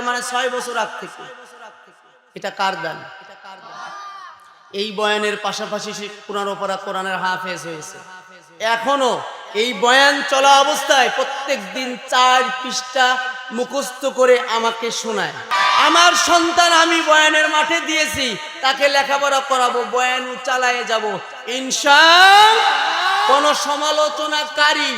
মানে 6 বছর আগ থেকে। এটা কার দান? এই বয়ানের পাশাপাশি সে কোরআনের উপর কোরআনের হাফেজ হয়েছে। এখনো এই বয়ান চলা অবস্থায় প্রত্যেক দিন 4 পৃষ্ঠা মুখস্থ করে আমাকে শোনায়। আমার সন্তান আমি বয়ানের মাঠে দিয়েছি, তাকে লেখাপড়া করাবো, বয়ান চালায়ে যাব ইনশাআল্লাহ। কোন সমালোচনাকারী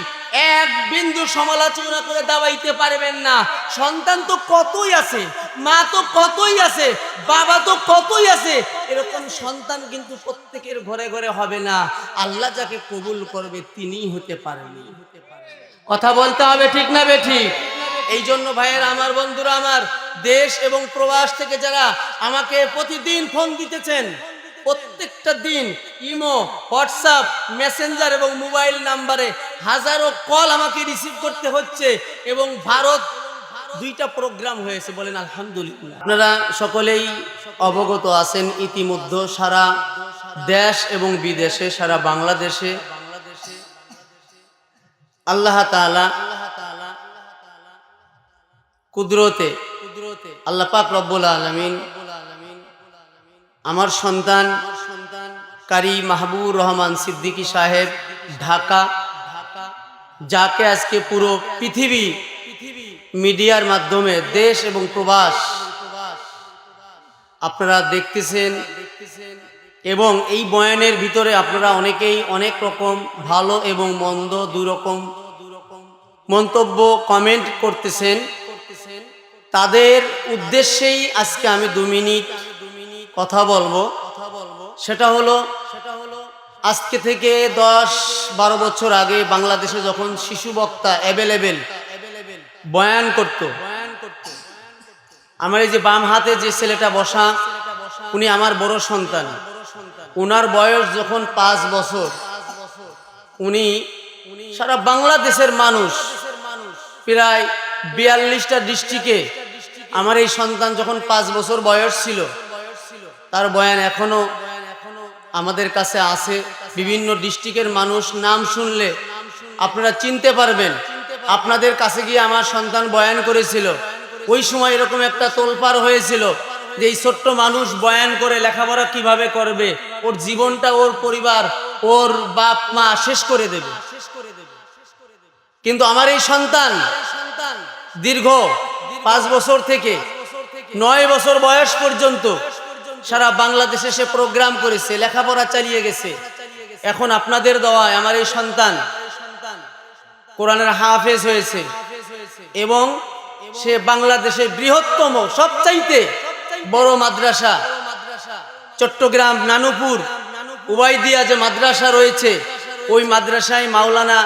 এক বিন্দু সমালোচনা করে দাবাইতে পারবেন না। সন্তান তো কতই আছে, মা তো কতই আছে, বাবা তো কতই আছে, এরকম সন্তান কিন্তু প্রত্যেকের ঘরে ঘরে হবে না। আল্লাহ যাকে কবুল করবে তিনিই হতে পারেন। কথা বলতে হবে, ঠিক না বেঠিক? এই জন্য ভাইয়ের আমার, বন্ধুরা আমার, দেশ এবং প্রবাস থেকে যারা আমাকে প্রতিদিন ফোন দিতেছেন, প্রত্যেকটা দিন ইমো, হোয়াটসঅ্যাপ, মেসেঞ্জার এবং মোবাইল নাম্বারে হাজারো কল আমাকে রিসিভ করতে হচ্ছে এবং ভারত 2টা প্রোগ্রাম হয়েছে, বলেন আলহামদুলিল্লাহ। আপনারা সকলেই অবগত আছেন ইতিমধ্যে সারা দেশ এবং বিদেশে, সারা বাংলাদেশে আল্লাহ তাআলা কুদরতে আল্লাহ পাক রব্বুল আলামিন আমার সন্তান কারি মাহবুবুর রহমান সিদ্দিকী সাহেব ঢাকা, যাকে আজকে পুরো পৃথিবী মিডিয়ার মাধ্যমে দেশ এবং প্রবাস আপনারা দেখতেছেন, এবং এই বয়ানের ভিতরে আপনারা অনেকেই অনেক রকম ভালো এবং মন্দ দুরকম মন্তব্য কমেন্ট করতেছেন। তাদের উদ্দেশ্যেই আজকে আমি 2 মিনিট কথা বলবো। সেটা হলো আজকে থেকে 10-12 বছর আগে বাংলাদেশে যখন শিশু বক্তা অ্যাভেলেবেল বয়ান করত, আমার এই যে বাম হাতে যে ছেলেটা বসা, উনি আমার বড় সন্তান। উনার বয়স যখন 5 বছর, উনি সারা বাংলাদেশের মানুষ প্রায় 42টা ডিস্ট্রিক্টে, আমার এই সন্তান যখন 5 বছর বয়স ছিল, তার বয়ান এখনো আমাদের কাছে আছে। বিভিন্ন ডিস্ট্রিক্টের মানুষ নাম শুনলে আপনারা চিনতে পারবেন। আপনাদের কাছে গিয়ে আমার সন্তান বয়ান করেছিল, ওই সময় এরকম একটা তোলপাড় হয়েছিল যে এই ছোট্ট মানুষ বয়ান করে লেখাপড়া কিভাবে করবে, ওর জীবনটা, ওর পরিবার, ওর বাপ মা শেষ করে দেবে। কিন্তু আমার এই সন্তান দীর্ঘ 5 বছর থেকে 9 বছর বয়স পর্যন্ত সারা বাংলাদেশে সে প্রোগ্রাম করেছে, লেখাপড়া চালিয়ে গেছে। এখন আপনাদের দোয়ায় আমার এই সন্তান কোরআনের হাফেজ হয়েছে এবং সে বাংলাদেশের বৃহত্তম সবচাইতে বড় মাদ্রাসা চট্টগ্রাম নানুপুর উবাইদিয়া যে মাদ্রাসা রয়েছে, ওই মাদ্রাসায় মাওলানা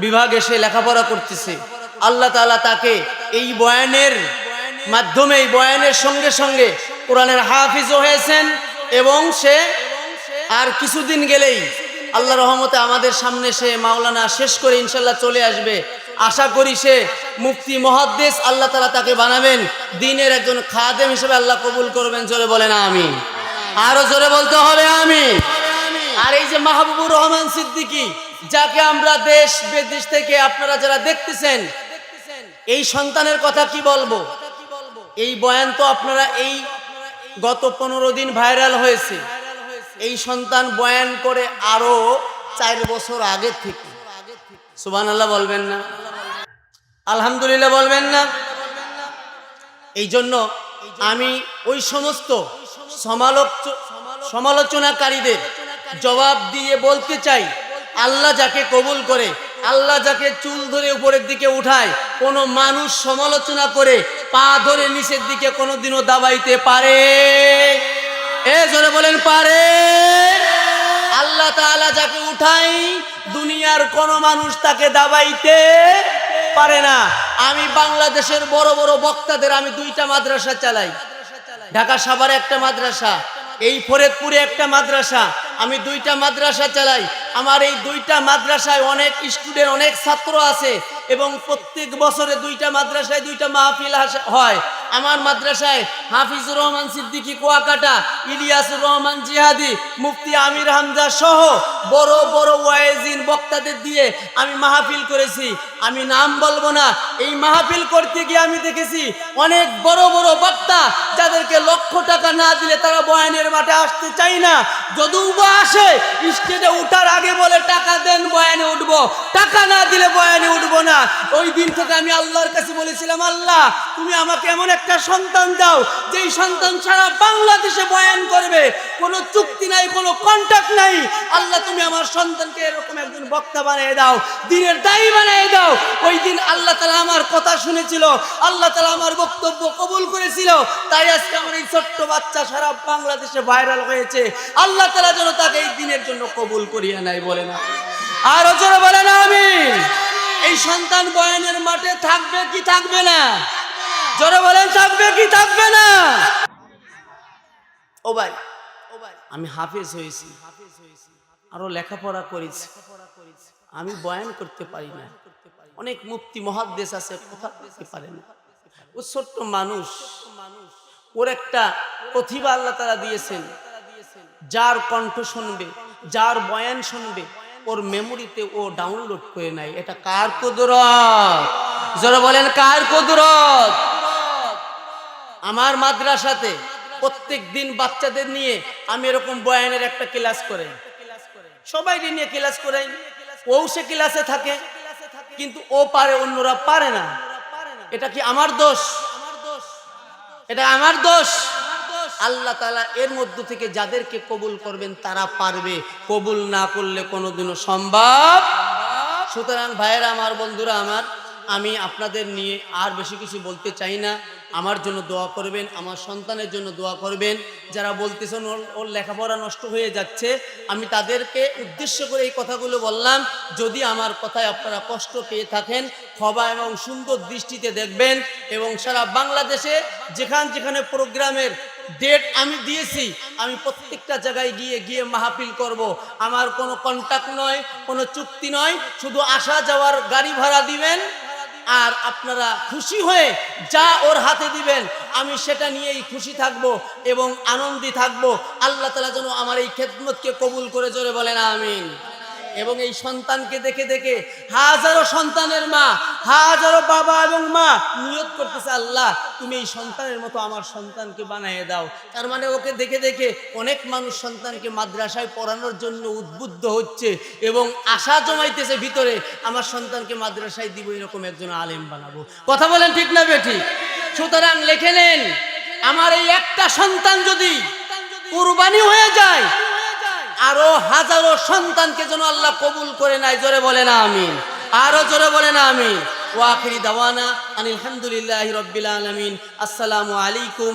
বিভাগে সে লেখাপড়া করতেছে। আল্লাহ তাআলা তাকে এই বয়ানের মাধ্যমে, এই বয়ানের সঙ্গে সঙ্গে কোরআনের হাফিজও হয়েছেন এবং সে আর কিছুদিন গেলেই আল্লাহর রহমতে আমাদের সামনে সে মাওলানা শেষ করে ইনশাল্লাহ চলে আসবে। আশা করি সে মুফতি মুহাদ্দিস আল্লাহ তাআলা তাকে বানাবেন, দ্বীনের একজন খাদেম হিসেবে আল্লাহ কবুল করবেন। জোরে বলেন আমিন, আরো জোরে বলতে হবে আমিন। আর এই যে মাহবুবুর রহমান সিদ্দিকী, যাকে আমরা দেশ বিদেশ থেকে আপনারা যারা দেখতেছেন, এই সন্তানের কথা কি বলবো? এই বয়ান তো আপনারা এই গত 15 দিন ভাইরাল হয়েছে। এই সন্তান বয়ান করে আরো 4 বছর আগে থেকে। সুবহানাল্লাহ বলবেন না? আলহামদুলিল্লাহ বলবেন না? এই জন্য আমি ওই সমস্ত সমালোচনাকারীদের জবাব দিয়ে বলতে চাই, আল্লাহ যাকে কবুল করে, আল্লাহ যাকে চুল ধরে উপরের দিকে উঠায়, কোনো মানুষ সমালোচনা করে পা ধরে নিচের দিকে কোনোদিনও দাবাইতে পারে? জোরে বলেন পারে? আল্লাহ তাআলা যাকে উঠাই, দুনিয়ার কোন মানুষ তাকে দাবাইতে পারে না। আমি বাংলাদেশের বড় বড় বক্তাদের আমি 2টা মাদ্রাসা চালাই। ঢাকা সাভারে একটা মাদ্রাসা, এই ফরিদপুরে একটা মাদ্রাসা, আমি 2টা মাদ্রাসা চালাই। আমার এই 2টা মাদ্রাসায় অনেক স্টুডেন্ট, অনেক ছাত্র আছে এবং প্রত্যেক বছরে 2টা মাদ্রাসায় 2টা মাহফিল হয়। আমার মাদ্রাসায় হাফিজুর রহমান সিদ্দিকী কুয়াকাটা, ইলিয়াসুর রহমান জিহাদি, মুফতি আমির হামজা সহ বড় বড় ওয়াইজিন বক্তাদের দিয়ে আমি মাহফিল করেছি। আমি নাম বলবো না। এই মাহফিল করতে গিয়ে আমি দেখেছি অনেক বড় বড় বক্তা যাদেরকে লক্ষ টাকা না দিলে তারা বয়ানের মাঠে আসতে চায় না। যদিও বা আসে, স্টেজে উঠার আগে বলে টাকা দেন বয়ানে উঠবো, টাকা না দিলে বয়ানে উঠবো না। ওই দিন থেকে আমি আল্লাহর কাছে বলেছিলাম, আল্লাহ তুমি আমাকে এমন একটা সন্তান দাও যেই সন্তান সারা বাংলাদেশে বয়ান করবে, কোনো চুক্তি নাই, কোনো কন্ট্রাক্ট নাই। আল্লাহ তুমি আমার সন্তানকে এরকম একজন বক্তা বানিয়ে দাও, দিনের দায়ী বানিয়ে দাও। ওই দিন আল্লাহ তাআলা আমার কথা শুনেছিল, আল্লাহ তাআলা আমার বক্তব্য কবুল করেছিল। তাই আজকে আমার এই ছোট্ট বাচ্চা সারা বাংলাদেশে ভাইরাল হয়েছে। আল্লাহ তাআলা যেন তাকে এই দিনের জন্য কবুল করিয়া নাই, বলে না আরো জোরে বলে না আমিন। এই সন্তান বয়ানের মাঠে থাকবে কি থাকবে না? জোরে বলেন, থাকবে কি থাকবে না? ও ভাই, আমি হাফেজ হয়েছি, আরো লেখাপড়া করেছি, আমি বয়ান করতে পারি না। অনেক মুফতি মুহাদ্দিস আছে, কথা বলতে পারে না। ও ছোট্ট মানুষ, ওর একটা প্রতিভা আল্লাহ তাআলা দিয়েছেন। যার কণ্ঠ শুনবে, যার বয়ান শুনবে, ওর মেমোরিতে ও ডাউনলোড করে নেয়। এটা কার কুদরত? যারা বলেন কার কুদরত? আমার মাদ্রাসাতে প্রত্যেক দিন বাচ্চাদের নিয়ে আমি এরকম বয়ানের একটা ক্লাস করে, সবাইকে নিয়ে ক্লাস করাই। ও সে ক্লাসে থাকে, কিন্তু ও পারে, অন্যরা পারে না। এটা কি আমার দোষ? এটা আমার দোষ? আল্লাহ তাআলা এর মধ্য থেকে যাদেরকে কবুল করবেন তারা পারবে, কবুল না করলে কোনোদিনও সম্ভব। সুতরাং ভাইয়েরা আমার, বন্ধুরা আমার, আমি আপনাদের নিয়ে আর বেশি কিছু বলতে চাই না। আমার জন্য দোয়া করবেন, আমার সন্তানের জন্য দোয়া করবেন। যারা বলতেছেন ওর লেখাপড়া নষ্ট হয়ে যাচ্ছে, আমি তাদেরকে উদ্দেশ্য করে এই কথাগুলো বললাম। যদি আমার কথায় আপনারা কষ্ট পেয়ে থাকেন, ক্ষমা এবং সুন্দর দৃষ্টিতে দেখবেন। এবং সারা বাংলাদেশে যেখানে প্রোগ্রামের ডেট আমি দিয়েছি, আমি প্রত্যেকটা জায়গায় গিয়ে গিয়ে মাহফিল করব। আমার কোনো কন্ট্রাক্ট নয়, কোনো চুক্তি নয়, শুধু আসা যাওয়ার গাড়ি ভাড়া দিবেন, আর আপনারা খুশি হয়ে যা ওর হাতে দিবেন আমি সেটা নিয়েই খুশি থাকব এবং আনন্দী থাকব। আল্লাহ তাআলা যেন আমার এই খেদমতকে কবুল করে, জোরে বলেন আমিন। এবং এই সন্তানকে দেখে দেখে হাজারো সন্তানের মা, হাজারো বাবা এবং মা নিয়ত করতেছে, আল্লাহ তুমি এই সন্তানের মতো আমার সন্তানকে বানিয়ে দাও। তার মানে ওকে দেখে দেখে অনেক মানুষ সন্তানকে মাদ্রাসায় পড়ানোর জন্য উদ্বুদ্ধ হচ্ছে এবং আশা জমাইতেছে ভিতরে, আমার সন্তানকে মাদ্রাসায় দিব, এরকম একজন আলেম বানাবো। কথা বলেন ঠিক না বেঠিক? সুতরাং লিখে নেন, আমার এই একটা সন্তান যদি কুরবানি হয়ে যায়, আরো হাজারো সন্তানকে যেন আল্লাহ কবুল করে নেয়। জোরে বলেন আমিন, আরো জোরে বলেন আমিন। ওয়া আখিরি দাওয়ানা আনিল হামদুলিল্লাহি রাব্বিল আলামিন। আসসালামু আলাইকুম।